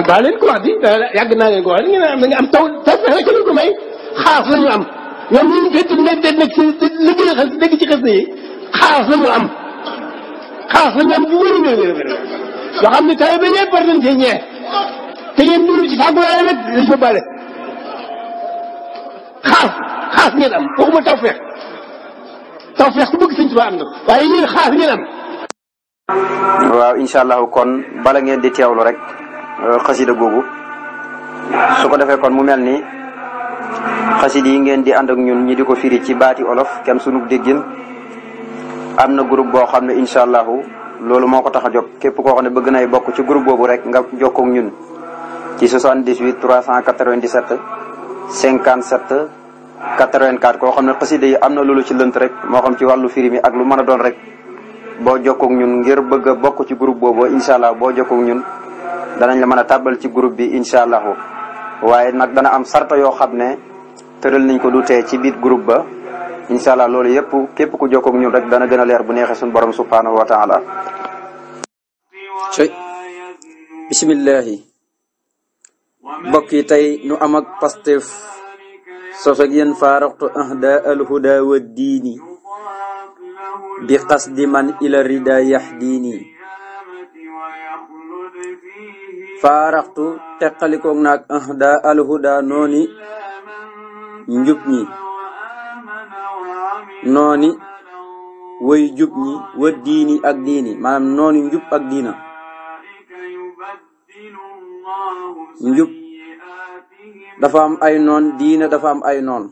daa leen ko wax di yàgg naa leen ko wax di ngeen am da nga am taw rek lañ ko may xaas la ñu am ñoom ñu fekk nekk si liggéey xas dégg ci xas yi xaas la ñu am xaas la ñu am bu wér yoo xam ne taw ba ñëpp war nañ cee ñeer te ngeen dund ci fàggu waaye nag dañ ko bale xaas ngeen am waxuma taw feex ku bëgg sëñ Tuubaa am na waaye yéen xaas ngeen am. waaw incha allahu kon bala ngeen di teewlu rek xasida googu su ko defee kon mu mel ni xasida yi ngeen di ànd ak ñun ñi di ko firi ci baati olof kenn sunu déggin am na groupe boo xam ne incha allahu loolu moo ko tax a jóg képp koo xam ne bëgg nay bokk ci groupe boobu rek nga jokkoo ak ñun ci 78 397 57 84 koo xam ne xasida yi am na loolu ci lënt rek moo xam ci wàllu firi mi ak lu mën a doon rek boo jokkoo ak ñun ngir bëgg a bokk ci groupe boobu incha allah boo jokkoo ak ñun danañ la mën a tàbbal ci groupe bi incha allahu waaye nag dana am sarta yoo xam ne tëral nañ ko du tee ci biir groupe ba incha allah loolu yëpp képp ku jokkoo ak ñun rek dana gën a leer bu neexee suñu borom subhanahu wa taala. bisimillahi mbokk yi tey nu am ak Pastef sos ak yéen faaraxtu ahda alhuda wa diini bi qasdi man ila rida yahdini faaraxtu teqalikoog naag ahda alhuda nooni njub ñi nooni way jub ñi wa diini ak diini maanaam nooni njub ak diina njub dafa am ay noon diina dafa am ay noon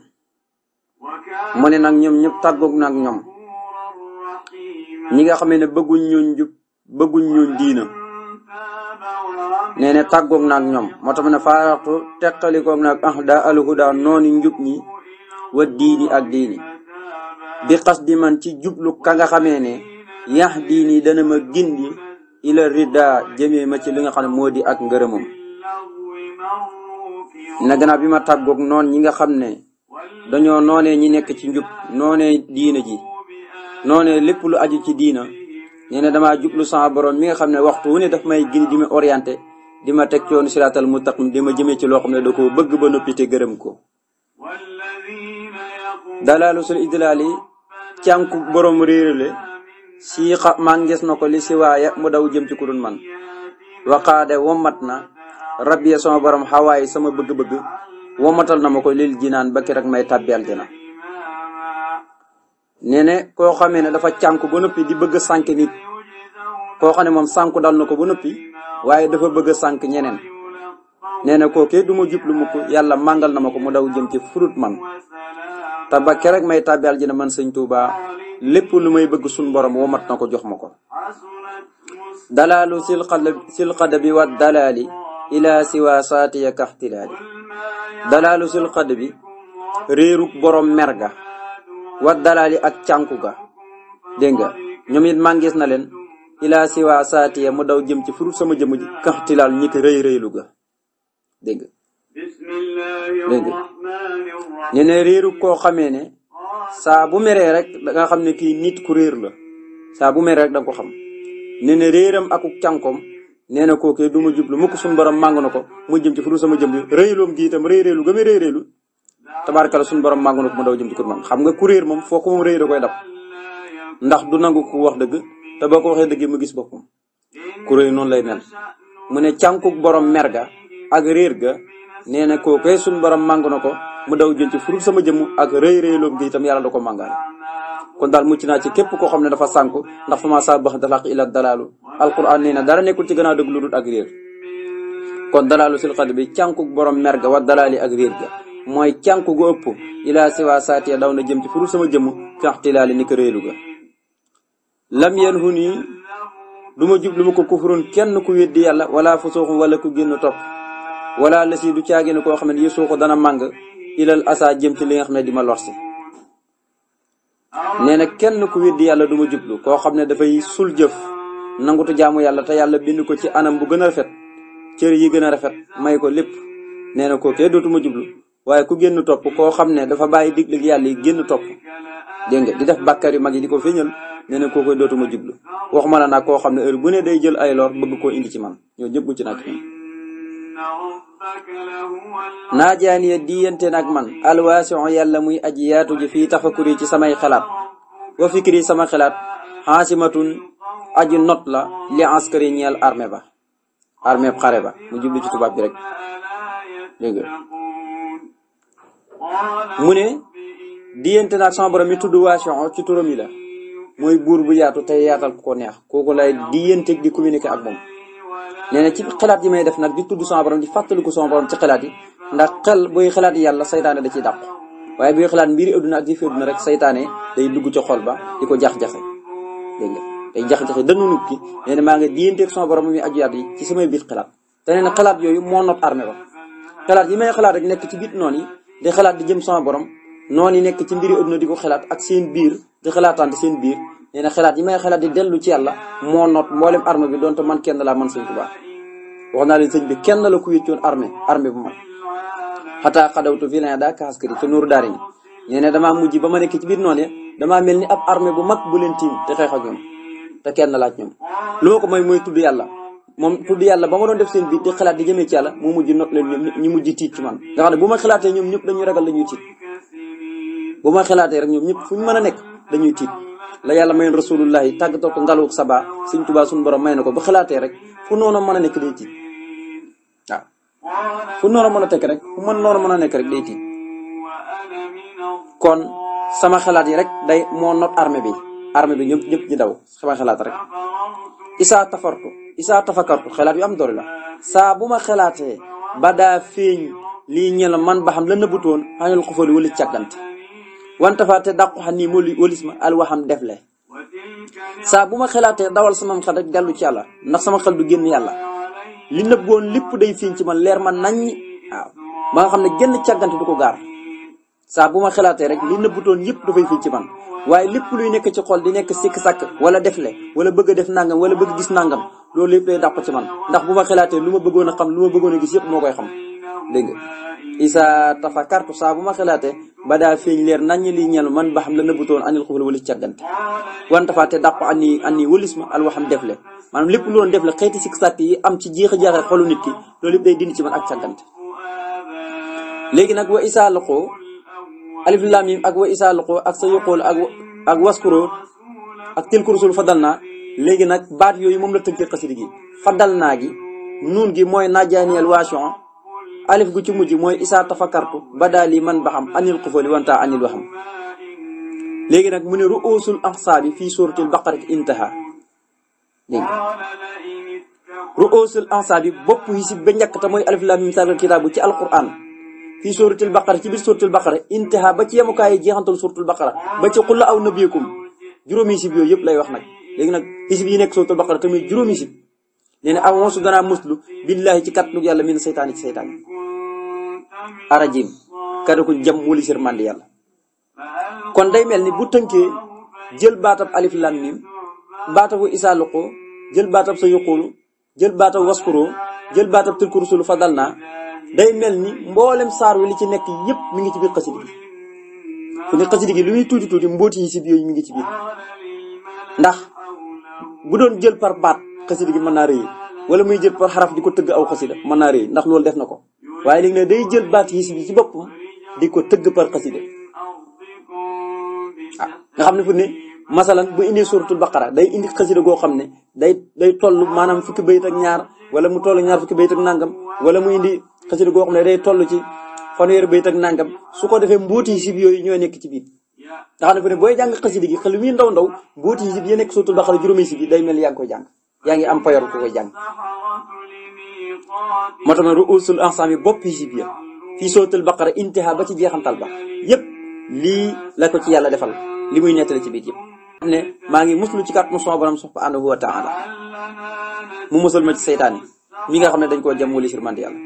mu ne nag ñoom ñëpp tàggoog nag ñoom ñi nga xam ne bëgguñ ñun njub bëgguñ ñun diina nee ne tàggoog naag ñoom moo tax ma ne faaraxtu teqalikoog naag ahda alhuda nooni njub ñi wa diini ak diini bi xas di man ci jublu ka nga xamee ne yax diini dana ma gindi ila rida jëmee ma ci li nga xam ne moo di ak ngërëmam na gannaaw bi ma tàggoog noon ñi nga xam ne dañoo noonee ñi nekk ci njub noonee diina ji noonee lépp lu aju ci diina nee na damaa jublu sama borom mi nga xam ne waxtu wu ne daf may gindi di ma orienté di ma teg coon siraatal mustaqim di ma jëmee ci loo xam ne da koo bëgg ba noppi te gërëm ko dalaalu sul idlaali cànku borom réerale si xa màngees na ko li si waaya mu daw jëm ci ku dun man waxaade womat na rabbiya sama borom xawaay sama bëgg-bëgg womatal na ma ko lil jinaan ba ki rek may tàbbi aljana nee ne koo xamee ne dafa cànku ba noppi di bëgg sànk nit koo xam ne moom sànku dal na ko ba noppi waaye dafa bëgg sànk ñeneen nee na kookee du ma jublu mukk yàlla màngal na ma ko mu daw jëm ci furut man te ba ki rek may tàbbi aljana man sëñ Tuuba lépp lu may bëgg suñ borom womat na ko jox ma ko dalaalu silqada bi wa dalaali ila siwa saatiya kaxtilaali dalaalu silqada bi réeruk borom merga wa dalaali ak cànku ga dégg nga ñoom it màngees na leen ila siwa saatiya mu daw jëm ci furut sama jëmm ji kaxtilaal ñi ko rëy rëylu ga dégg nga ñu ne réeruk koo xamee ne saa bu meree rek da nga xam ne kii nit ku réer la saa bu meree rek da nga ko xam nee na réeram akuk cànkoom nee na kookee du ma jublu mukk suñu borom màng na ko mu jëm ci furu sama jëm bi réyloom gi itam réeréelu ga muy réeréelu tabaarkalla suñu borom màng na ko mu daw jëm ci kur man xam nga ku réer moom foo ko moom réer da koy dab ndax du nangu ku wax dëgg te boo ko waxee dëgg mu gis boppam ku réer noonu lay mel mu ne cànkuk borom mer ga ak réer ga nee na kookee suñu borom màng na ko mu daw jëm ci furu sama jëm ak réeréeloom gi itam yàlla da ko màngaale kon daal mucc naa ci képp koo xam ne dafa sànku ndax fa ma sa bax dalaq ila dalaalu alquran nee na dara nekkul ci gannaaw dëgg lu dul ak réer kon dalaalu sil xad bi cànkuk borom merga wa dalaali ak réer ga mooy cànku gu ëpp ila siwa saatiya daw na jëm ci furu sama jëmm kaxtilaali ni ko réelu ga lam yen hu nii du ma jublu ma ko kufurun kenn ku weddi yàlla wala fusuuxum wala ku génn topp wala la si du caagin koo xam ne yësoo ko dana màng ilal asa jëm ci li nga xam ne di ma lor si nee na kenn ku weddi yàlla du ma jublu koo xam ne dafay sul jëf nangutu jaamu yàlla te yàlla bind ko ci anam bu gën a rafet cër yi gën a rafet may ko lépp nee na kookee dootuma jublu waaye ku génn topp koo xam ne dafa bàyyi diglig yàlla yi génn topp dégg nga di def bàkkaar yu mag yi di ko feeñal nee na kookoy dootuma jublu waxuma la nag koo xam ne heure bu ne day jël ay lor bëgg koo indi ci man ñoo ñëpp ci nag naajaaniya diyante nag man alwaasiu yàlla muy aji yaatu ji fii tafakkuri ci samay xalaat wa fikri sama xalaat xaasimatun aji not la li askari ñeel armée ba armée xare ba mu jublu ci tubaab bi rek dégg nga mu ne diyante nag sama borom mi tudd waasiu ci turam yi la mooy buur bu yaatu tey yaatal ku ko neex kooku lay diyante di communiquer ak moom nee na ci xalaat yi may def nag di tudd sama borom di fàttaliku sama borom ci xalaat yi ndax xel booy xalaat yàlla saytaane da ciy dàqu waaye booy xalaat mbiri adduna ak jëfi adduna rek saytaane day dugg ci xol ba di ko jax-jaxe dégg nga day jax-jaxe dënnu nit ki nee na maa nga diyanteeg sama borom mi aju yaatu yi ci samay biir xalaat te nee na xalaat yooyu moo not armée ba xalaat yi may xalaat rek nekk ci biir noonu yi di xalaat di jëm sama borom noonu yi nekk ci mbiri adduna di ko xalaat ak seen biir di xalaatante seen biir nee na xalaat yi may xalaat di dellu ci yàlla moo not mboolem armée bi donte man kenn laa man sëñ Tuubaa wax naa leen sëñ bi kenn la ku wéccoon armée bu mag xataa xadawtu fii la daa kaas kër yi te nuuru daari ñi nee na damaa mujj ba ma nekk ci biir noonu damaa mel ni ab armée bu mag bu leen tiim te xeex ak ñoom te kenn laaj ñoom lu ma ko mooy tudd yàlla moom tudd yàlla ba ma doon def seen biir di xalaat di jëmee ci yàlla moo mujj not leen ñoom ñu mujj tiit ci man nga xam ne bu ma xalaatee ñoom ñëpp dañuy ragal dañuy tiit bu ma xalaatee rek ñoom ñëpp fu ñu mën a nekk dañuy tiit la yàlla mayoon rasulullahi tàggatoo ko ngaluk saba sëñ Tuubaa suñu borom may na ko ba xalaatee rek fu noonu mën a nekk day tiit waaw fu noonu mën a tekk rek fu mën noonu mën a nekk rek day tiit kon sama xalaat yi rek day moo not armée bi ñëpp ñi daw sama xalaat rek isaa tafakartu xalaat yu am doole la saa bu ma xalaatee ba daa feeñ lii ñela man ba xam la nëbbutoon xañul xufali wala càggante wante fa te dàqu xam nii moo walis ma alwaxam def le saa bu ma xalaatee dawal sama xel rek dellu ci yàlla ndax sama xel du génn yàlla li nëbboon lépp day fiiñ ci man leer ma naññ waaw ba nga xam ne genn càggante du ko gaar saa bu ma xalaatee rek li nëbbutoon yëpp dafay fiiñ ci man waaye lépp luy nekk ci xol di nekk sikk sàkk wala def le wala bëgg a def nangam wala bëgg gis nangam loolu lépp day dàqu ci man ndax bu ma xalaatee lu ma bëggoon a xam lu ma bëggoon a gis yëpp moo koy xam dégg nga isa tafakartu saa bu ma xalaatee ba daa feeñ leer naññ li ñel man ba xam la nëbbutoon anil xufal wala càggante wante fa te dàqu ani walis ma al waxam def le maanaam lépp lu doon def le xeeti sikk sàkk yi am ci jeex a jeexee xolu nit ki loolu yëpp day dindi ci man ak càggante léegi nag wa isa laqoo alif lam mim ak wa isa laqoo ak sa yuqool ak waskuro ak tilku rusul fadal naa léegi nag baat yooyu moom la tënkee xasida gi fadal naa gi nuun gi mooy najaaniyal waation alif gu ci mujj mooy isa tafakartu ba daal yi man ba xam anil xufali wanta anil waxam léegi nag mu ne ruusul aqsaabi fii suratul baqara intaha dégg nga ruusul aqsaabi bopp yi si ba njëkk te mooy alif lam mim salikal kitaabu ci alquran fii suratul baqara ci biir suratul baqara intaha ba ci yemukaay yi jeexantal suratul baqara ba ci qul aw nabiyakum juróomi sib yooyu yëpp lay wax nag léegi nag isib yi nekk suratul baqara tamit juróomi sib nee na aw moosu danaa muslu billahi ci kàttanu yàlla min seytaani ci seytaan arajim kada ko jam wuli sër mandi yàlla kon day mel ni bu tënkee jël baatab alif lam mim baatabu isaa luqoo jël baatab sa yuqulu jël baatab waskuro jël baatab tilku rusulu fadal naa day mel ni mboolem saar wi li ci nekk yëpp mi ngi ci biir xasida gi fu ne xasida gi lu muy tuuti tuuti mbooti yi si yooyu mi ngi ci biir ndax bu doon jël par baat xasida gi mën naa rëy wala muy jël par xaraf di ko tëgg aw xasida mën naa rëy ndax loolu def na ko waaye léegi ne day jël baat yi si bi ci boppam di ko tëgg par xasida nga xam ne fu ne masalan bu indi suratul baqara day indi xasida goo xam ne day toll maanaam fukki bayit ak ñaar wala mu toll ñaar fukki bayit ak nangam wala mu indi xasida goo xam ne day toll ci fanweeri bayit ak nangam su ko defee mbooti sib yooyu ñoo nekk ci biir nga xam ne fu ne booy jàng xasida gi xel muy ndaw mbooti sib yi nekk suratul baqara juróomi sib yi day mel yaa ngi koy jàng yaa ngi am payor ku koy jàng moo tax ruusul aqsaami bopp sib ya fii suratul baqara intaha ba ci jeexantal ba yépp lii la ko ci yàlla defal li muy nettali ci biir yëpp ne maa ngi muslu ci kàttanu sama borom subhanahu wa ta'ala mu musal ma ci seytaane mi nga xam ne dañ koo jam wali sirmandi yàlla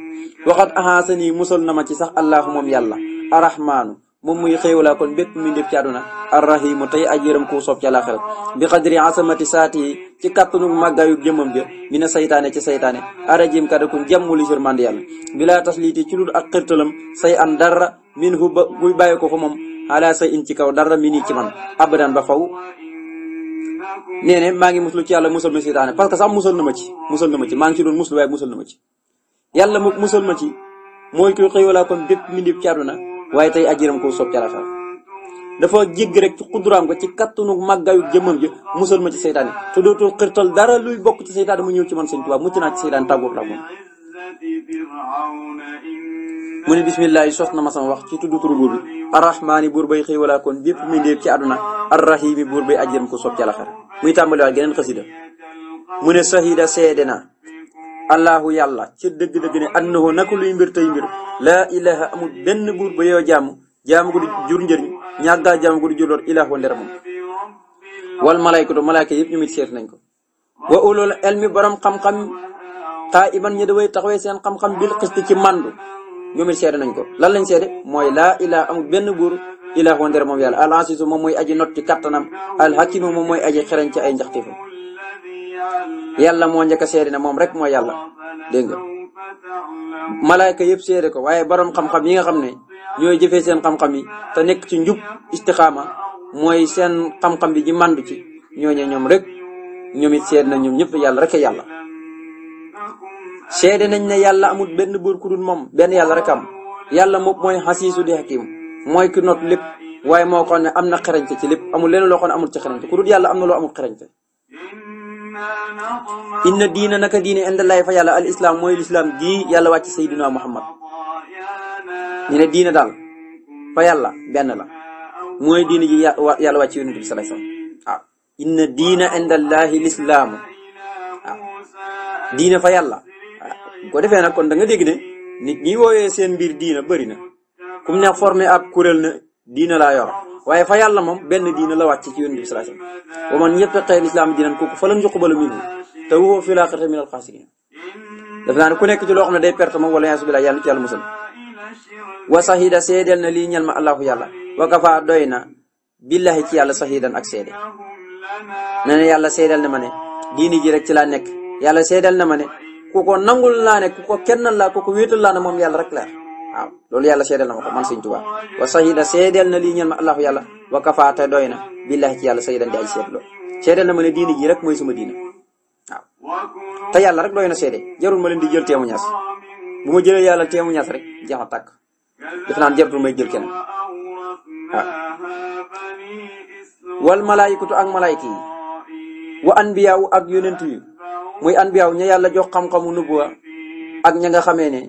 waxat ahaasani musal na ma ci sax allahu moom yàlla arrahmaanu moom muy xéewalaa kon bépp mi ndéef ci àdduna arrahimu tey aj yërëm ko soob ci àllaaxira bi xadri asamati saati yi ci kàttanu màggaayu jëmmam ja mi na saytaane ci saytaane arajim kadakun jam wali sirmandi yàlla bilaa tasliiti ci lul ak xirtalam say an dara min hu ba buy bàyyi ko fa moom ala say in ci kaw dara mi nii ci man abadan ba faw nee ne maa ngi muslu ci yàlla musal ma saytaane parce que sax musal na ma ci maa ngi ci doon muslu waaye musal na ma ci yàlla mu musal ma ci mooy koy xëywalaa kon bépp mbindeef ci àdduna waaye tey ajiram ko soob ci àllaaxira dafa jégg rek ci xuduraam ko ci kattanu màggaayu jëmmam ji musal ma ci saytaane te dootul xirtal dara luy bokk ci saytaane mu ñëw ci man Sëñ Tuubaa mucc naa ci saytaane tàggoog la moom mu ne bismillah sos na ma sama wax ci tuddu turu buur bi arrahmaani buur bay xëywalaa kon bépp mbindeef ci àdduna arrahimi buur bay ajiram ko soob ci àllaaxira muy tàmbaliwaat geneen xasida mu ne sahida seede na allahu yàlla ci dëgg-dëgg ne annahu naka luy mbir tey mbir laa ilaha amul benn buur ba yoo jaamu ko di jur njëriñ ñàggaa jaamu ko di jur lor ilah wa ndera moom wal malaykatu malayka yëpp ñu mit seet nañ ko wa ulul elmi borom xam-xam xaa iban ñi daway taxawee seen xam-xam bil xisti ci mandu ñu mit seede nañ ko lan lañ seede mooy laa ilaha amul benn buur ilah wa ndera moom yàlla al asisu moom mooy aji not ci kattanam al hakimu moom mooy aji xereñ ci ay njaxtifam yàlla moo njëkk a seede ne moom rek mooy yàlla dégg nga malaayka yëpp seede ko waaye borom xam-xam yi nga xam ne ñooy jëfee seen xam-xam yi te nekk ci njub istixaama mooy seen xam-xam bi ji màndu ci ñooñe ñoom rek ñoom it seede na ñoom ñëpp yàlla rek a yàlla seede nañ ne yàlla amul benn buur ku dul moom benn yàlla rek am yàlla moom mooy xasiisu di hakim mooy ki not lépp waaye moo xam ne am na xerañte ci lépp amul leneen loo xam ne amul ci xerañte ku dul yàlla am na loo amul xerañte inna diina naka diine indallahi fa yàlla al islam mooy lislaam ji yàlla wàcc sayyidina muhammad ñu ne diina daal fa yàlla benn la mooy diine ji yàlla wàcc yonent bi sallallahu alayhi wasallam waaw inna diina indallahi lislaamu waaw diina fa yàlla waaw ko defee nag kon da nga dégg ne nit ñi wooyee seen mbir diina bëri na kum ne formé ab kuréel na diina laa yor waaye fa yàlla moom benn diina la wàcc ci yonent bi sallallahu alayhi wasallam wa man yabtaghi al-islaama diinan kooku falan yuqbala minhu te huwa fil aaxirati minal xaasiriin def naa ne ku nekk ci loo xam ne day perte moom wala yaasu billah yàlla ci yàlla musal wa sahida seedeel na lii ñal ma allahu yàlla wa kafa doy na billahi ci yàlla sahidan ak seede ne ne yàlla seedeel na ma ne diini ji rek ci laa nekk yàlla seedeel na ma ne ku ko nangul laa ne ku ko kennal laa ku ko wéetal laa ne moom yàlla rek la waaw loolu yàlla seedeel na ma ko man Sëñ Tuubaa wa sahida seedeel na lii ñal ma allahu yàlla wa kafa te doy na billahi ci yàlla sahidan di ay seedloo seedeel na ma ne diini ji rek mooy sama diina waaw te yàlla rek doy na seede jarul ma leen di jël témoignage bu ma jëlee yàlla témoignage rek jeex na tàkk def naan jaratul may jël kenn waaw wal malaayikatu ak malaayika yi wa anbiyaaw ak yonent yi muy anbiyaaw ña yàlla jox xam-xamu nubuwa ak ña nga xamee ne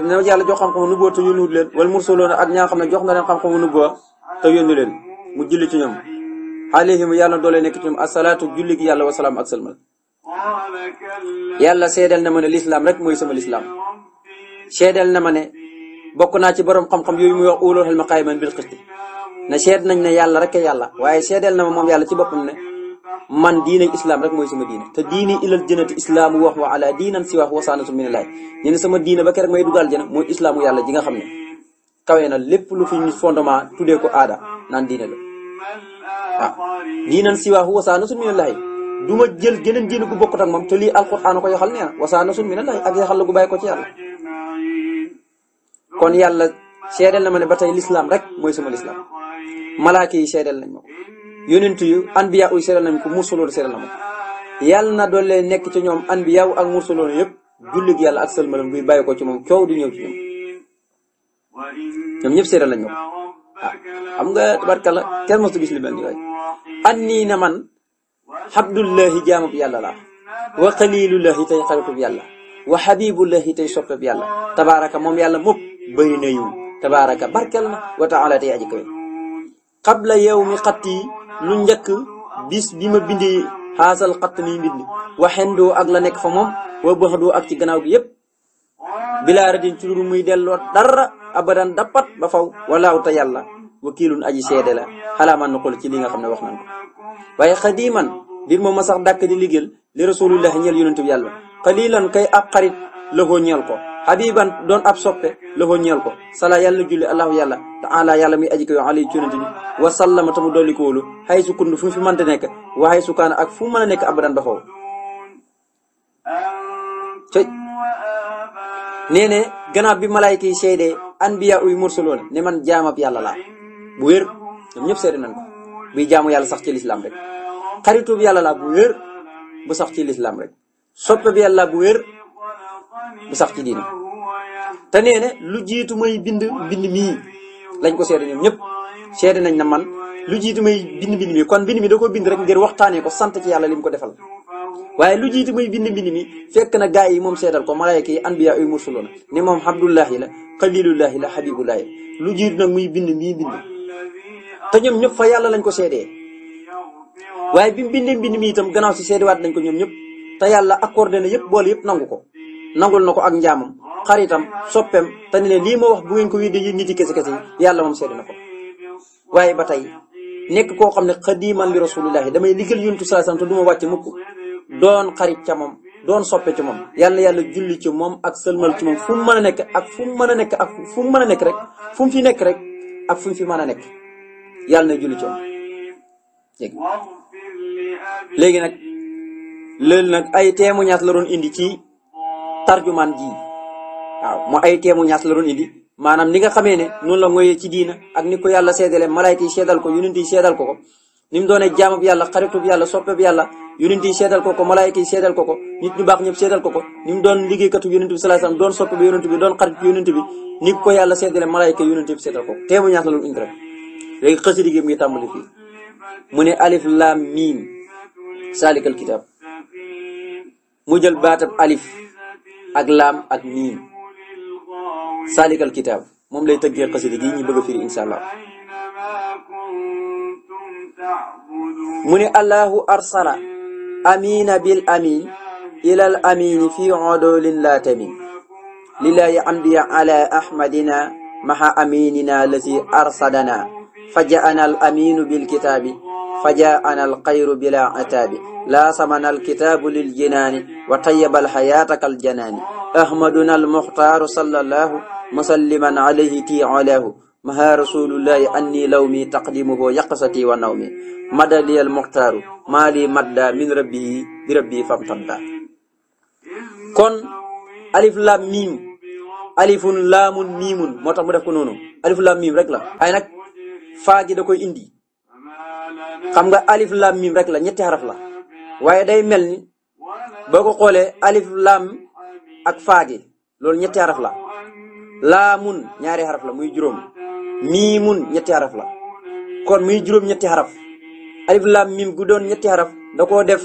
ña yàlla jox xam-xamu nubuwa te yónniwut leen wal mursaloona ak ña nga xam ne jox na leen xam-xamu nubuwa te yónni leen mu julli ci ñoom alayhim yàlla doole nekk ci ñoom asalaatu julli gi yàlla wasalaam ak sëlmal yàlla seedeel na ma ne lislaam rek mooy sama lislaam seedeel na ma ne bokk naa ci borom xam-xam yooyu muy wax ulul ilmi qaa'iman bil qisti ne seed nañ ne yàlla rek yàlla waaye seedeel na ma moom yàlla ci boppam ne man diine islam rek mooy sama diine te diini ilal jannati islaamu wax wa ala diinan si wax wasaanatu minallahi ñu ne sama diine ba keroog may dugal jana mooy islaamu yàlla ji nga xam ne kawe na lépp lu fi ñu fondement tuddee ko aada naan diine la waaw diinan si wax wasaanatu minallahi du ma jël geneen diine gu bokkut ak moom te lii alquran ko yaxal nee na wasaanatu minallahi ak yaxal la gu bàyyi ko ci yàlla kon yàlla seedeel na ma ne ba tey lislaam rek mooy sama lislaam malaaka yi seedeel nañ ma ko yonent yu anbiya yi seedeel nañ ko mursaloon seedeel na ma ko yàlla na doole nekk ci ñoom anbiya ak mursaloon yëpp jullit yàlla ak sëlmalam buy bàyyi ko ci moom coow di ñëw ci ñoom ñëpp seedeel nañ ma ko waaw xam nga tabarkalla kenn mosu gis li mel ni waaye an nii na man abdullahi jaamub yàlla laa wa xalilullahi tey xaritub yàlla wa xabibullahi tey soppeb yàlla tabaraka moom yàlla mopp bëri na yiw tabaraka barkel na wa taala tey aji kawe qabla yow mi xatt yi lu njëkk bis bi ma bindi xaasal xatt mi mbind waxendoo ak la nekk fa moom wa baxdoo ak ci gannaaw gi yépp bilaa radin ci lu muy delloo dara abadan dappat ba faw walaaw te yàlla wakiilun aji seede la xalaa man na xool ci li nga xam ne wax nañ ko waaye xadiman mbir moom ma sax dàkk di liggéeyal li rasulillahi ñeel yonent bi yàlla xalilan kay ab xarit lëxoo ñeel ko habiban doon ab soppe lëxoo ñeel ko sala yàlla na julli allahu yàlla taala yàlla muy aji ko yoo ali ci yonent bi wa sallama tamu dolli ko wóolu xay su kund fu mu fi mënte nekk wa xay su kaana ak fu mu mën a nekk abadan ba faw nee ne gannaaw bi malaayka yi seede anbiya uy mursaloon ne man jaamab yàlla laa bu wér ñoom ñëpp seede nañ ko buy jaamu yàlla sax ci lislaam rek xaritub yàlla laa bu wér bu sax ci lislaam rek soppe bi yàlla bu wér bu sax ci diine te nee ne lu jiitu may bind mii lañ ko seede ñoom ñëpp seede nañ na man lu jiitu may bind mii kon bind mi da ko bind rek ngir waxtaanee ko sant ci yàlla li mu ko defal waaye lu jiitu muy bind mi fekk na gaa yi moom seedal ko malaayka yi anbiya uy mursaloon ne moom abdullahi la xalilullahi la habibullahi lu jiitu nag muy bind te ñoom ñëpp fa yàlla lañ ko seedee waaye bi mu bindee mbind mi itam gannaaw si seedewaat nañ ko ñoom ñëpp te yàlla accordé na yëpp boole yëpp nangu ko nangul na ko ak njaamam xaritam soppeem te ne lii ma wax bu ngeen ko wéddee yéen nit yi kese kese yàlla moom seede na ko waaye ba tey nekk koo xam ne xadiman li rasulillahi damay liggéeyal yonent sallallahu alayhi wasallam te du ma wàcc mukk doon xarit ca moom doon soppe ci moom yàlla yàlla julli ci moom ak sëlmal ci moom fu mu mën a nekk ak fu mu mën a nekk ak fu mu mën a nekk rek fu mu fi nekk rek ak fu mu fi mën a nekk yàlla na julli ci moom léegi nag loolu nag ay témoignage la doon indi ci tarjumaan ji waaw mu ay témoignage la doon indi maanaam ni nga xamee ne noonu la ngoyee ci diina ak ni ko yàlla seedale malaayka yi seedal ko yonent yi seedal ko ko ni mu doonee jaamab yàlla xaritub yàlla soppeb yàlla yonent yi seedal ko ko malaayka yi seedal ko ko nit ñu baax ñëpp seedal ko ko ni mu doon liggéeykatu yonent bi sallallahu alayhi wasallam doon soppe bi yonent bi doon xarit bi yonent bi ni ko yàlla seedale malaayka yi yonent bi seedal ko témoignage la doon indi rek léegi xasida gi mu ngi tàmbali fii mu ne alif laam miim salikal kitab mu jël baatab alif ak laam ak miim salikal kitab moom lay tëggee xasida gi ñu bëgg a firi insha allah mu ne allahu arsala amina bil amin ilal amini fi odolin la tamin lillahi amdiya ala ahmadina maha aminina lati arsadana fajaana al aminu bil kitaabi fajaana al xayru bila ataabi laa samana al kitaabu lil jinaani wa tayyaba al xayaata kal janaani ahmaduna al muxtaaru sallallahu musalliman alayhi ti alaahu maha rasulullahi anni lawmi taqdimuhu yaqsati wa nawmi madali al muxtaaru maali madda min rabbihi bi rabbi famtadda kon alif laam miim alifun laamun miimun moo tax mu def ko noonu alif laam miim rek la ay nag faa gi da koy indi xam nga alif laam miim rek la ñetti xaraf la waaye day mel ni boo ko xoolee alif laam ak faa gi loolu ñetti xaraf la laamun ñaari xaraf la muy juróom miimun ñetti xaraf la kon muy juróom ñetti xaraf alif laam miim gu doon ñetti xaraf da koo def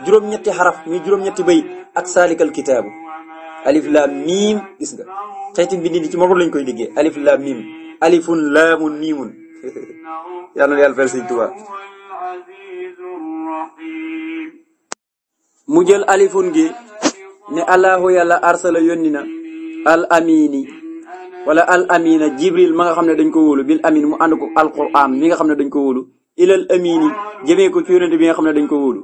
juróom ñetti xaraf muy juróom ñetti bayit ak saalikal kitaabu alif laam miim gis nga xeeti bi di ci moom lañ koy liggéey alif laam miim alifun laamun miimun yàlla na yàlla fal Sëñ Tuubaa mu jël alifun gi ne allahu yàlla arsala yónni na al amini wala al amina jibril ma nga xam ne dañ ko wóolu bil amin mu ànd ko alquran mi nga xam ne dañ ko wóolu ilal amini jëmee ko ci yónente bi nga xam ne dañ ko wóolu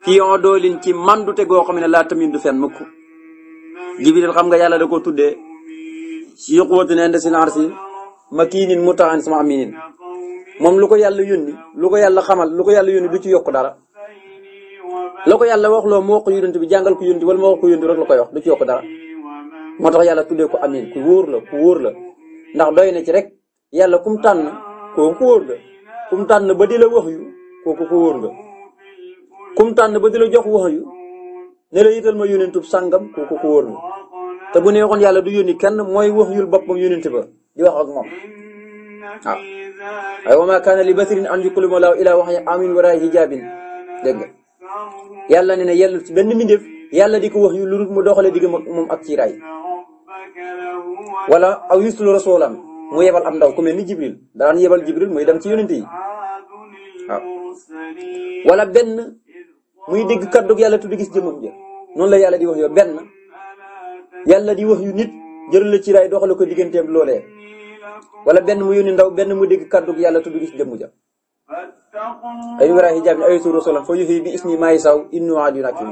fii on doolin ci mandute goo xam ne laa tamit du fen mukk jibril xam nga yàlla da ko tuddee si quwwatin inda sil arsi makinin mutaan sama aminin moom lu ko yàlla yónni lu ko yàlla xamal lu ko yàlla yónni du ci yokk dara la ko yàlla wax loo mu wax ko yónent bi jàngal ko yónent wala ma wax ko yónent rek la koy wax du ci yokk dara moo tax yàlla tuddee ko amin ku wóor la ndax doy na ci rek yàlla kum tànn kooku ku wóor nga kum tànn ba di la wax yu kooku ku wóor nga kum tànn ba di la jox wax yu ne la yital ma yónentub sàngam kooku ku wóor nga te bu neexoon yàlla du yónni kenn mooy wax yul boppam yónent ba di wax ak moom waaw ay wa ma kaana li basirin an yuklima laahu ilaa waxya amin waraay hijaabin dégg nga yàlla ne yellu ci benn mbindeef yàlla di ko wax yu lu mu doxalee digg moom ak ci raay wala aw yuslu rasulam mu yebal am ndaw ku mel ni jibril daan yebal jibril muy dem ci yonent yi waaw wala benn muy dégg kàddug yàlla tudd gis jëmmam ja noonu la yàlla di wax yow benn yàlla di wax yu nit jëral la ci raay doxale ko digganteem loolee wala benn mu yónni ndaw benn mu dégg kàddug yàlla tudd gis jëmm ja ay wara hijabin ayatu rasulan fa yuhi bi ismi ma yasaw innu adiyun hakim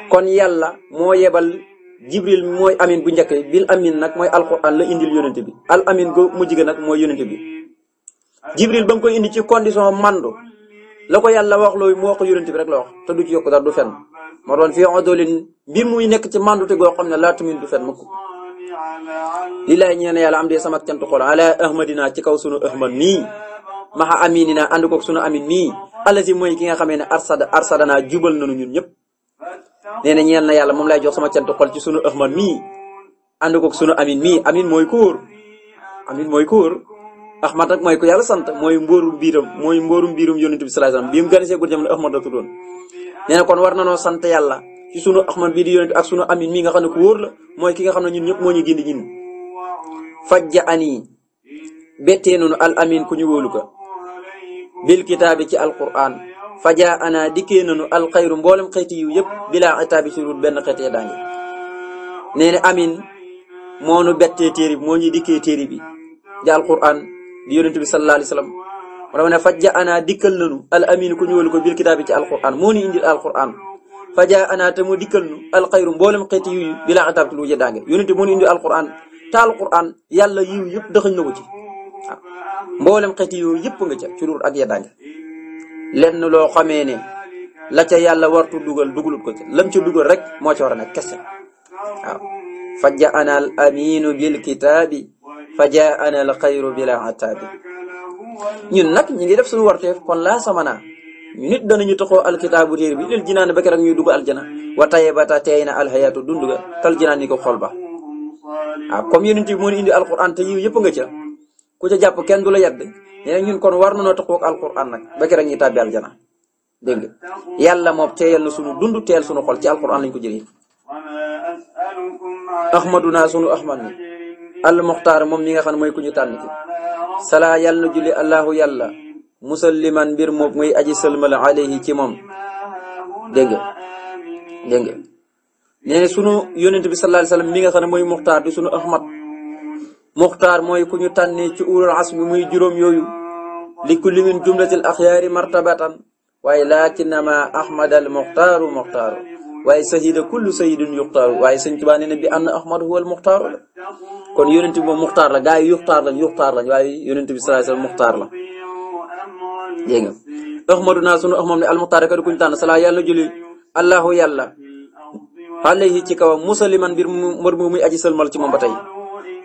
kon yàlla moo yebal jibril mooy amin bu njëkk bil amin nag mooy alquran la indil yonente bi al amin go mujj ga nag mooy yonente bi jibril ba nga koy indi ci condition mandu la ko yàlla wax loolu mu wax ko yonente bi rek la wax te du ci yokk dara du fenn moo doon fii odolin mbir muy nekk ci mandu te goo xam ne laa tumin du fenn mukk li laay ñeen yàlla am dee sama cant xol ala ahmadina ci kaw sunu ahmad nii maxa aminina ànd koog sunu amin nii alasi mooy ki nga xamee ne arsadana jubal nanu ñun ñëpp nee na ñeel na yàlla moom lay jox sama cant xol ci sunu ahmad mii ànd koog sunu amin mii amin mooy kóor amin mooy kóor ahmad nag mooy ko yàlla sant mooy mbóorum biirum yonent bi sallallahu alayhi wasallam bi mu gane see gur jamono ahmad la tuddoon nee na kon war nanoo sant yàlla ci sunu ahmad bii di yonent ak sunu amin mii nga xam ne ku wóor la mooy ki nga xam ne ñun ñëpp moo ñu gindi ñun fajja ani bettee noonu al amin ku ñu wóolu ko bil kitaabi ci alquran faja ana dikkee nanu alxayru mboolem xeeti yu yëpp bilaa itaabi ci rut benn xeetee daange nee na amin moo nu bettee téere bi moo ñuy dikkee téere bi di alquran di yonent bi sallallahu alayhi wasallam moo dama ne fajja ana dikkal nanu al amin ku ñëwal ko bil kitaabi ci alquran moo ñu indil alquran faja ana te mu dikkal nu alxayru mboolem xeeti yu bilaa itaabi ci rut daange yonent moo ñu indil alquran te alquran yàlla yiw yëpp dëxañ na ko ci waaw mboolem xeeti yu yëpp nga ca ci rut ak yeddaange lenn loo xamee ne la ca yàlla wartu dugalut ko ca lam ca dugal rek moo ca war a nekk kese waaw fajja ana al aminu bil kitaabi fajja ana al xayru bila ataabi ñun nag ñi ngi def suñu warteef kon laa samana ñu nit danañu taxoo alkitaabu téere bi lil jinaan ba keroog ñuy dugg aljana wa tayyibata teey na alxayaatu dund ga kal jinaan ni ko xol ba waaw comme yonent bi moo indi alquran te yiw yëpp nga ca ku ca jàpp kenn du la yedd nee ñun kon war nañoo taxaw ak alquran nag ba keroog ñuy tàbbi aljana dégg nga yàlla moom teeyal na sunu dund teel sunu xol ci alquran lañ ko jëlee. ahmaduna sunu ahmad mi al muxtaar moom mi nga xam ne mooy ku ñu tànn ki salaa yàlla na julli allahu yàlla musalliman mbir moom muy aji sëlmal alayhi ci moom dégg nga nee na sunu yonent bi sallallahu alayhi wasallam mi nga xam ne mooy muxtaar di sunu ahmad muxtaar mooy ku ñu tànnee ci ulul asmi muy juróom yooyu li kulli min jumlatil axyaari martabatan waaye laakinnama ahmadal muxtaaru muxtaaru waaye sayida kullu sayidin yuxtaaru waaye sëñ Tuubaa nee na bi anna ahmad huwa al muxtaaru la kon yonent bi moom muxtaar la gaa yi yuxtaar lañ waaye yonent bi sallallahu alayhi wasallam muxtaar la dégg nga ahmaduna sunu ahmad ne al muxtaar ka di ku ñu tànn sala yàlla julli allahu yàlla alayhi ci kawam musaliman mbir mu muy aji sëlmal ci moom ba tey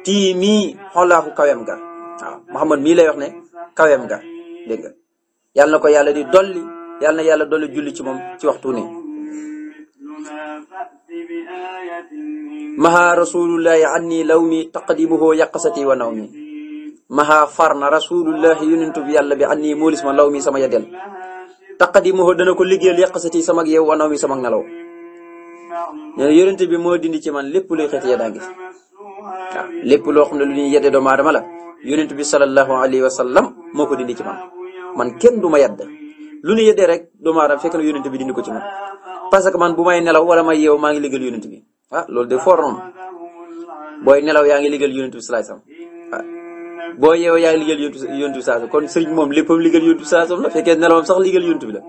tii mii xolaaxu kawem ga waaw Muhammad mii lay wax ne kawem ga dégg nga yàlla na ko yàlla di dolli yàlla na yàlla dolli julli ci moom ci waxtu ni maha rasulullahi anni law mi taqdimuhu yaqasati wa naw mi maha farna rasulullahi yonentu bi yàlla bi anni moolis ma law mi sama yedel taqdimuhu dana ko liggéeyal yaqasati sama yeew wa naw mi sama nelaw nee yonent bi moo dindi ci man lépp luy xeeti yeddaa gis waaw lépp loo xam ne lu ñuy yedde doomu aadama la yonent bi sallallahu alayhi wa sallam moo ko dindi ci man kenn du ma yedd lu ñu yeddee rek doomu aadama fekk na yonent bi dindi ko ci man parce que man bu may nelaw wala may yeew maa ngi liggéeyal yonent bi loolu de for noonu booy nelaw yaa ngi liggéeyal yonent bi sallallahu alayhi wa sallam boo yeew yaa ngi liggéeyal yonent bi sallallahu kon sëriñ moom léppam liggéeyal yonent bi sallallahu alayhi wa sallam la fekkee nelawam sax liggéeyal yonent bi la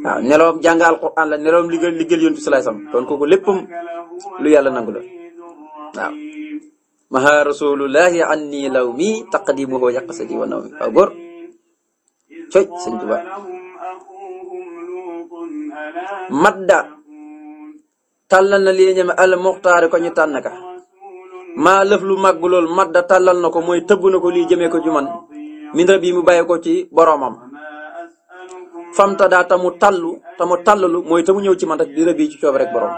waaw nelawam jàng alquran la nelawam liggéeyal yonent bi sallallahu alayhi wa sallam kon kooku léppam lu yàlla nangu la waaw maha rasulullahi anni law mi taqdimuhu yaqasati wa naw mi waaw góor coy sëñ Tuba madda tàllal na lii ñeme al muxtaari ko ñu tànn ka maa lëf lu màgg lool madda tàllal na ko mooy tëbb na ko lii jëmee ko ju man min rabbi mu bàyyi ko ci boromam famta daa tamu tàllalu mooy tamu ñëw ci man rek di rabbi ci coob rek borom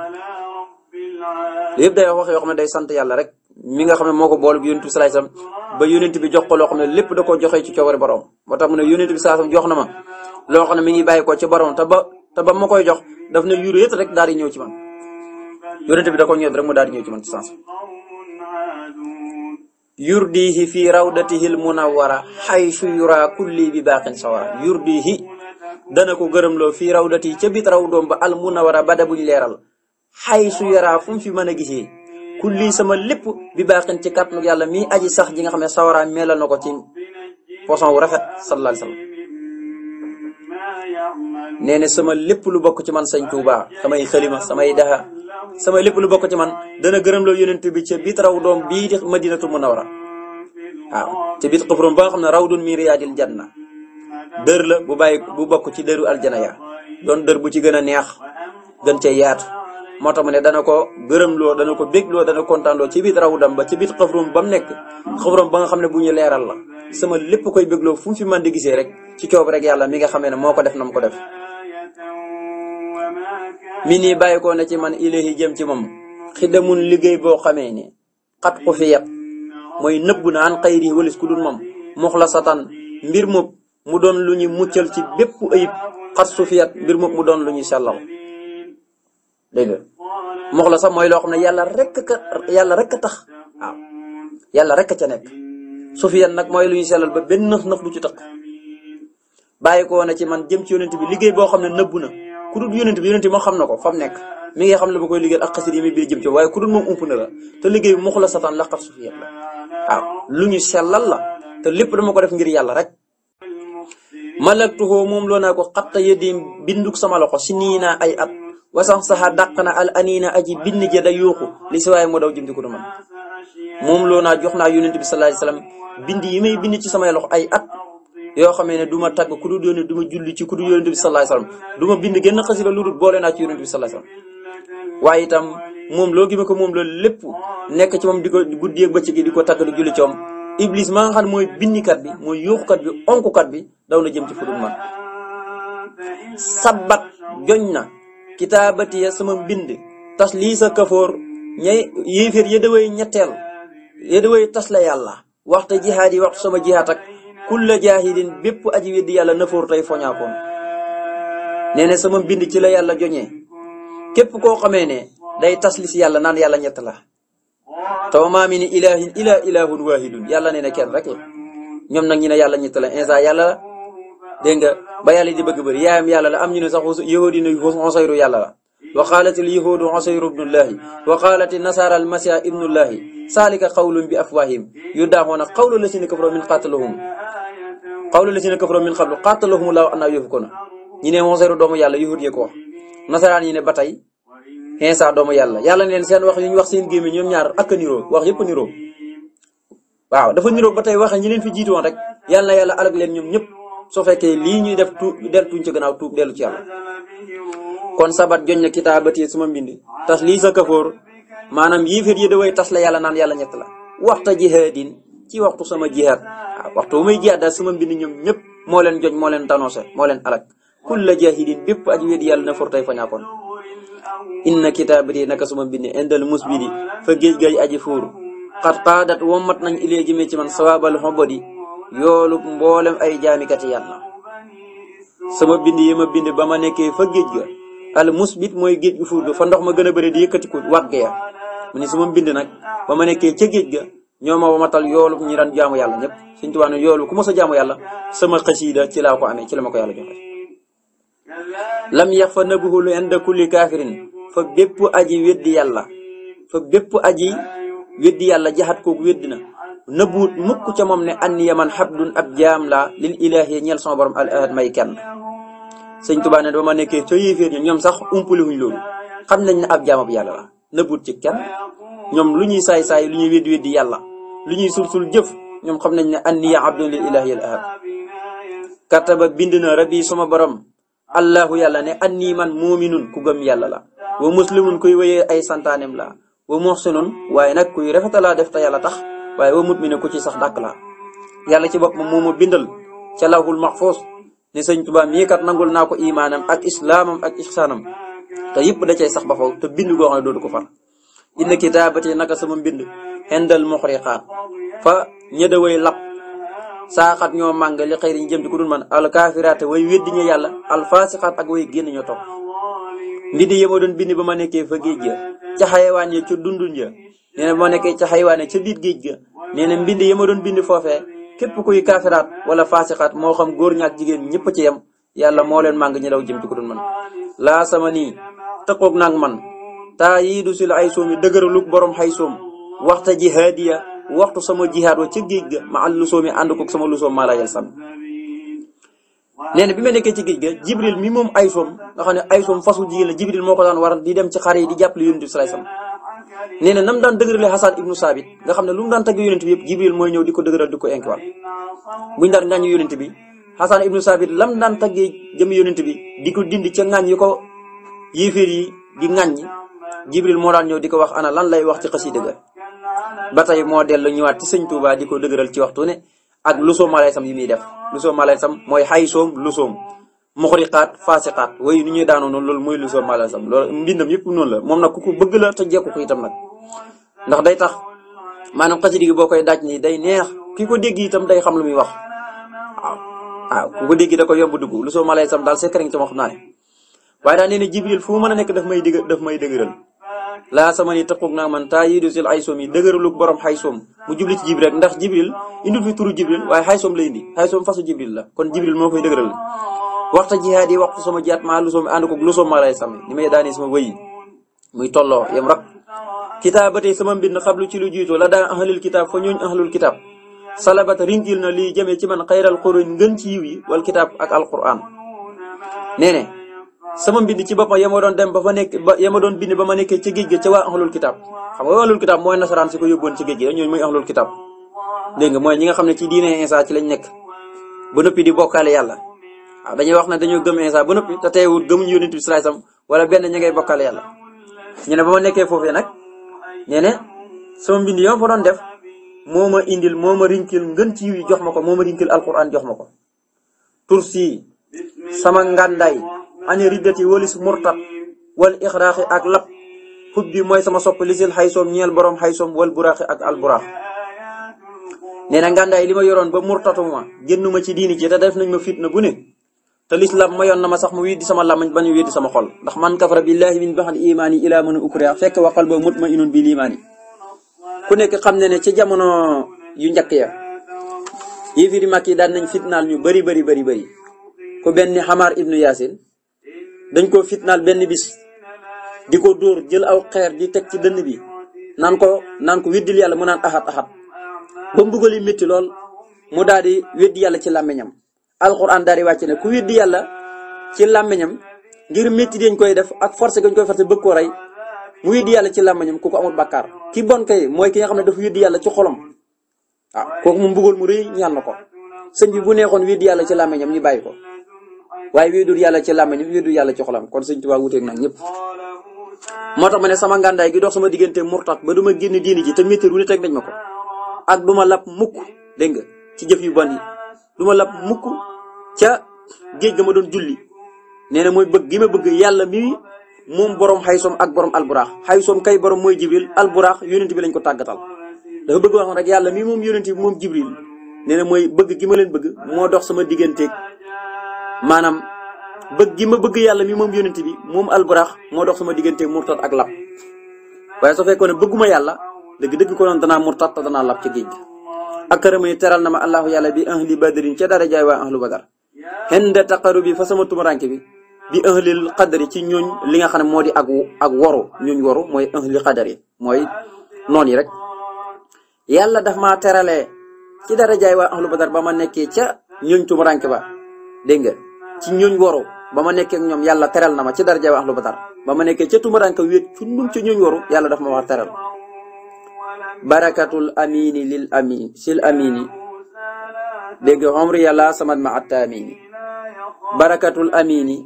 lépp day wax yoo xam ne day sant yàlla rek mi nga xam ne moo ko boole bi yonent bi sallallahu alayhi wasallam ba yonent bi jox ko loo xam ne lépp da koo joxee ci coobare borom moo tax mu ne yonent bi sallallahu alayhi wasallam jox na ma loo xam ne mi ngi bàyyi ko ci borom te ba ma koy jox daf ne yuréet rek daal di ñëw ci man yonent bi da ko ñëw rek mu daal di ñëw ci man ci sens yurdihi fi rawdatihil munawwara haythu yura kulli bi baqin sawara yurdihi dana ko gërëmloo fii rawdati ca bit raw doom ba al munawwara bada buñ leeral haythu yara fu mu fi mën a gisee kulli sama lépp bi baqin ci kàttanu yàlla mi aji sax ji nga xam ne sawara melal na ko ci façon wu rafet sallallahu alayhi wa sallam nee na sama lépp lu bokk ci man sëñ Tuubaa samay xalima samay daxa sama lépp lu bokk ci man dana gërëm loo yonent bi ca biit raw doom bii di Madinatu Munawwara waaw ca biit xufrum ba nga xam ne rawdun min riyaadil janna dër la bu bokk ci dëru aljana ya doon dër bu ci gën a neex gën cee yaatu moo tax mu ne dana ko gërëmloo dana ko bégloo dana kontaanloo ci biit rawdam ba ci biit xufrum ba mu nekk xufrum ba nga xam ne bu ñu leeral la sama lépp koy bégloo fu mu fi man di gisee rek ci coob rek yàlla mi nga xamee ne moo ko def na mu ko def mi nii bàyyi ko ne ci man ilahi jëm ci moom xidamun liggéey boo xamee ne xat ku fi yat mooy nëbb na an xayri walis ku dul moom muxlasatan mbir mu doon lu ñu muccal ci bépp ayib xat su fi yat mbir mu doon lu ñu sellal dégg nga muxlasa mooy loo xam ne yàlla rek tax waaw yàlla rek ca nekk su fi yat nag mooy lu ñu sellal ba benn nëx du ci tëq bàyyi ko ne ci man jëm ci yonent bi liggéey boo xam ne nëbb na ku dul yonent bi moo xam na ko fa mu nekk mi ngi xam ne ba koy liggéeyal ak xasida yi muy biir jëm ci waaye ku dul moom ump na la te liggéey bi muxlasatan la xat su fi yat la waaw lu ñu sellal la te lépp dama ko def ngir yàlla rek malaktuhu moom loo naa ko xatta yeddi binduk sama loxo si nii naa ay at wasax saxa dàq na al anina aji bind ja da yuuxu li si waaye moo daw jëm ci ko du man moom loo naa jox naa yonent bi sallallahu alayhi wasallam bind yi may bind ci samay loxo ay at yoo xamee ne du ma tàgg ku dul yonent du ma julli ci ku dul yonent bi sallallahu alayhi wasallam du ma bind génn xasida lu dul boole naa ci yonent bi sallallahu alayhi wasallam waaye itam moom loo gi ma ko moom loolu lépp nekk ci moom di ko guddi ak bëccëg gi di ko tàgg di julli ci moom iblis maa nga xam ne mooy bindikat bi mooy yuuxukat bi onkukat bi daw na jëm ci fu dul man sabat joñ na kitaabati ya sama mbind tas lii sa kafoor ñay yéeféer yëdaway ñetteel yëdaway tas la yàlla waxta jihaad yi waxtu sama jihaad ak kulla jaahidin bépp aji weddi yàlla nafoor tey foñaakoon nee na sama mbind ci la yàlla joñee képp koo xamee ne day tas li si yàlla naan yàlla ñett la taw maa mi ni ilahin ila ilahun wahidun yàlla nee na kenn rek la ñoom nag ñu ne yàlla ñett la insa yàlla la dégg nga ba yàlla di bëgg bëri yaayam yàlla la am ñu ne sax yahudi ne Usayru yàlla la wa qaalatil yahudu Usayru ibnullahi wa qaalati nasara al masiha ibnullahi saalika qawlun bi afwahim yudaaxoona qawlu lasina kafaru min qatalahum qawlu lasina kafaru min qablu qatalahum laahu annaa yufakuna ñi ne Usayru doomu yàlla yahudi ko wax nasaraan yi ne ba tey Insa doomu yàlla yàlla neen seen wax yu ñu wax seen gémmiñ ñoom ñaar ak a niroo wax yëpp a niroo waaw dafa niroo ba tey waxe ñi leen fi jiitu woon rek yàlla na yàlla alag leen ñoom ñëpp soo fekkee lii ñuy def deltuñ ci gannaaw tuub dellu ci yàlla kon sabat joñ na kitaabati sama mbind tas lii sa kafoor maanaam yéeféer yi daway tas la yàlla naan yàlla ñett la waxta jihaadin ci waxtu sama jihaad waaw waxtu bu may jihaad daal sama mbind ñoom ñëpp moo leen joñ moo leen tanoose moo leen alag kulla jaahidin bépp aji weddi yàlla na for tey fañaakoon inna kitaabati naka suma bind indal musbidi fa géej gay aji fuur xat xaadat womat nañ ilee jëmee ci man sawaabal xobodi yoolu mboolem ay jaamikati yàlla sama bind yi ma bind ba ma nekkee fa géej ga al musbit mooy géej gu fuur ga fa ndox ma gën a bëri di yëkkatiku wàgg ya mu ne sama bind nag ba ma nekkee ca géej ga ñoo ma wamatal yoolu ñi daan jaamu yàlla ñëpp Sëñ Tuubaa ne yoolu ku mos a jaamu yàlla sama xasiida ci laa ko amee ci la ma ko yàlla joxe lam yax fa nabuhulu inda kulli kaafirin fa bépp aji weddi yàlla fa bépp aji weddi yàlla jaxat kooku weddi na nëbbuut mukk ca moom ne anni yaman xabdun ab jaam la lil ilaahi ñeel sama borom al ahad may kenn Sëñ Tuubaa ne ba ma nekkee ca yéeféer ñoom sax umpaliwuñ loolu xam nañ ne ab jaamab yàlla la nëbbuut ci kenn ñoom lu ñuy saay-saay lu ñuy weddi yàlla lu ñuy sul jëf ñoom xam nañ ne anni abdun lil ilaahi al ahad kataba bind na rabbi sama borom allahu yàlla ne anni man muuminun ku gëm yàlla la wa muslimun kuy wéyee ay santaanem la wa muhsinun waaye nag kuy rafetalaa def te yàlla tax waaye wa mutminu ku ci sax dàkk la yàlla ci bopp moo ma bindal ca lawhul mahfuz ne Sëñ Tuubaa mii kat nangul naa ko imaanam ak islaamam ak ihsaanam te yëpp da cay sax ba faw te bind goo xam ne dootu ko far inna kitaabati naka sama mbind indal muxriqaat fa ñëdaway lap saaxat ñoo màng li xëy ñu jëm ci ku dul man alkaafiraate way weddi ñu yàlla alfaasixaat ak way génn ñoo topp mbindi yi ma doon bind ba ma nekkee fa géej ga ca xayawaan ya ca dundun ja nee na ba ma nekkee ca xayawaan ya ca biir géej ga nee na mbind yi ma doon bind foofee képp kuy kaafiraat wala faasixaat moo xam góor ñaak jigéen ñëpp ci yem yàlla moo leen màng ñi daw jëm ci ku dul man laa sama nii tëqoog naag man taa yii du sil ay soom yi dëgëralug borom xay soom waxta jihaadiya waxtu sama jihaad wa ca géej ga ma al lusoomi ànd ko sama lusoom maa la yel sam nee na bi ma nekkee ci géej ga jibril mi moom aysoom nga xam ne aysoom fasu jigéen la jibril moo ko daan war di dem ci xare yi di jàppale yonent bi sallallahu alayhi wasallam nee na nam daan dëgërale Hasan ibnu Saabit nga xam ne lu mu daan tagg yonent bi yëpp jibril mooy ñëw di ko dëgëral di ko inkiwal buñu daan ngàññu yonent bi Hasan ibnu Saabit lam daan taggee jëm yonent bi di ko dindi ca ngàññ yi ko yéeféer yi di ngàññ jibril moo daan ñëw di ko wax ana lan lay wax ci xasida ga ba tey moo dellu ñëwaat ci sëñ Tuubaa di ko dëgëral ci waxtu ne ak lusoom malay sam yi muy def lusoom malay sam mooy xaysoom lusoom muxriqaat faasiqaat way ni ñuy daanoo noonu loolu mooy lusoom malay sam loolu mbindam yëpp noonu la moom nag ku ko bëgg la te jekku ko itam nag ndax day tax maanaam xasida gi boo koy daaj nii day neex ki ko dégg itam day xam lu muy wax waaw ku ko dégg da ko yomb dugg lusoom malay sam daal c'est ci ma xam naa ne waaye daal nee na jibril fu mu mën a nekk daf may dëgëral laa sama ni taquk naa man taa yidu sil xaysoom yi dëgëralu borom xaysoom mu jubli ci jibril rek ndax jibril indul fi turu jibril waaye xaysoom la indi xaysoom fasu jibril la kon jibril moo koy dëgëral waxta jihaad yi waxtu sama jihaad maa lusoom ànd ko lusoom maa lay sàmm ni may daani sama wëyi muy tolloo yem rek kitaab ba tey sama mbind xablu ci lu jiitoo la daa ahlul kitaab fa ñooñ ahlul kitaab salabat rinkil na lii jëmee ci man xayral xuruñ ngën ci yiw yi wal kitaab ak alquran nee ne sama mbind ci boppam yama doon dem ba fa nekk ba yama doon bind ba ma nekkee ci géej ga ca waa ahlul kitaab xam nga waa ahlul kitaab mooy nasaraan si ko yóbboon ci géej gi ñooñu mooy ahlul kitaab dégg nga mooy ñi nga xam ne ci diine Isa ci lañ nekk ba noppi di bokkaale yàlla waaw dañuy wax ne dañoo gëm Isa ba noppi te teewul gëmuñu yonent bi sallallahu alayhi wasallam wala benn ñi ngay bokkaale yàlla ñu ne ba ma nekkee foofee nag nee ne sama mbind yama fa doon def moo ma indil moo ma rinkil ngën ci yiw yi jox ma ko moo ma rinkil alquran jox ma ko tursi sama ngàndaay ani riddati walis murtat wal ixraaxi ak lap xub bi mooy sama sopp lisil xaysoom ñeel borom xaysoom wal buraaxi ak al buraax nee na ngàndaay li ma yoroon ba murtatuma génnuma ci diini ci te def nañ ma fitna bu ne te lislam mayoon na ma sax mu weddi sama lamañ bañu weddi sama xol ndax man kafara billahi min baxdi imaani ilaa mën a ukriya fekk waxal ba mut ma inun bi limaani ku nekk xam ne ne ci jamono yu njëkk ya yéefiri mag yi daan nañ fitnaal ñu bari ku benn Xamaar ibnu Yaasin dañ ko fitnaal benn bis di ko dóor jël aw xeer di teg ci dënn bi naan ko weddil yàlla mu naan axat ba mbugal yi métti lool mu daal di weddi yàlla ci làmmiñam alxuraan daal di wàcc ne ku weddi yàlla ci làmmiñam ngir métti dañ koy def ak forcé gañ koy forcé bëgg ko rey mu weddi yàlla ci làmmiñam ku ko amul bàkkaar ki bon kay mooy ki nga xam ne dafa weddi yàlla ci xolam waaw kooku mu mbugal mu rëy ñaan na ko sëñ bi bu neexoon weddi yàlla ci làmmiñam ñu bàyyi ko waaye weddul yàlla ci làmmiñam weddul yàlla ci xolam kon sëñ Tuubaa wuteeg nag ñëpp moo tax ma ne sama ngàndaay gi dox sama diggante murtat ba du ma génn diini ji te métti wu ne teg nañ ma ko ak du ma lab mukk dégg nga ci jëf yu bon yi du ma lab mukk ca géej ga ma doon julli nee na mooy bëgg gi ma bëgg yàlla mi moom borom xaysoom ak borom alburaax xaysoom kay borom mooy jibril alburaax yónent bi lañ ko tàggatal dafa bëgg wax rek yàlla mi moom yónent bi moom jibril nee na mooy bëgg gi ma leen bëgg moo dox sama digganteeg maanaam bëgg gi ma bëgg yàlla mi moom yónent bi moom alburaax moo dox sama digganteeg murtat ak lab waaye soo fekkoon ne bëgguma yàlla dëgg-dëgg ko noon danaa murtat te danaa lab ca géej gi akaramani teral na ma allahu yàlla bi ahli badrin ca dara jaay waa ahlu badar xenda taqaru bi fa sama tumuranke bi ahlil qadari ci ñooñ li nga xam ne moo di ak woru ñooñ woru mooy ahli qadari mooy noon yi rek yàlla daf maa teralee ci dara jaay waa ahlu badar ba ma nekkee ca ñooñ tumuranke ba dégg nga ci ñooñ woru ba ma nekkee ak ñoom yàlla teral na ma ci dara jaay waa ahlu badar ba ma nekkee ca tumuranke wéet cundum ca ñooñ woru yàlla daf ma wax teral barakatul amini lil amin sil amini dégg nga xomri yàlla samat ma atta amini barakatul amini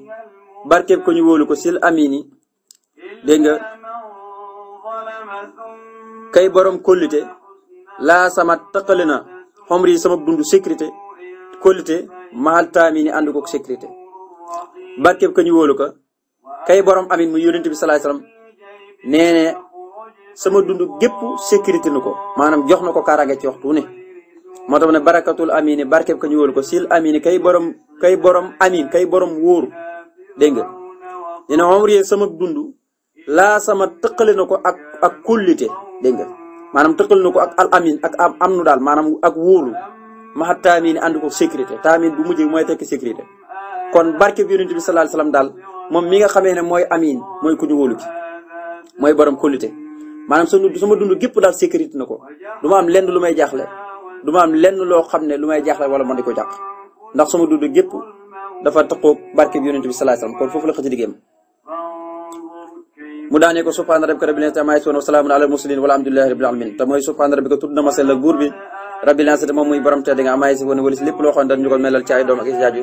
barkeb ko ñu wóolu ko sil amini dégg nga kay borom kóllite laa samat taqale na xomri sama dund sécurité kóllite mahal taamini ànd ko sécurité barkeb ko ñu wóolu ko kay borom amin mu yonent bi salaay salaam nee ne sama dund gépp sécurité nu ko maanaam jox na ko kaaraange ci waxtu ne moo tax ne barakatul amini barkeb ka ñu wóolu ko sil amini kay borom amin kay borom wóoru dégg nga ñu ne omrie sama dund laa sama tëqale na ko ak kullite dégg nga maanaam tëqale na ko ak al amin ak am nu daal maanaam ak wóolu maxat taamini ànd ko sécurité taamin bu mujj mooy tekki sécurité kon barkeb yonent bi sallallahu alayhi wasallam daal moom mi nga xamee ne mooy amin mooy ku ñu wóolu ki mooy borom kullite maanaam sama dund gépp daal sécurité na ko du ma am lenn lu may jaaxle du ma am lenn loo xam ne lu may jaaxle wala man di ko jàq ndax sama dund gépp dafa taqoo barke bi yonent bi sallallahu alayhi wasallam kon foofu la xëcc diggéem mu daanee ko subhaana rabbika rabbil izzati ammaa yasifuun wa salaamun alal mursaliin walhamdulillahi rabbil aalamiin te mooy subhaana rabbika tudd na ma sell ak buur bi rabbil izzati moom muy borom tedd nga ammaa yasifuun wala si lépp loo xam ne dañu ko melal ci ay doom ak jaaju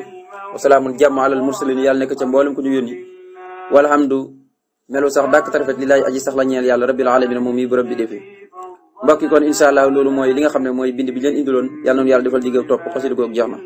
wa salaamun jàmm alal mursaliin yàlla nekk ca mboolem ku ñu yónni walhamdu melu sax dàkk tarafet li laay aji sax la ñeel yàlla rabbil aalamiin moom muy borom bi defi mbokk yi kon incha allah loolu mooy li nga xam ne mooy bind bi leen indiloon yàlla noonu yàlla defal digg topp xasida goog jeex na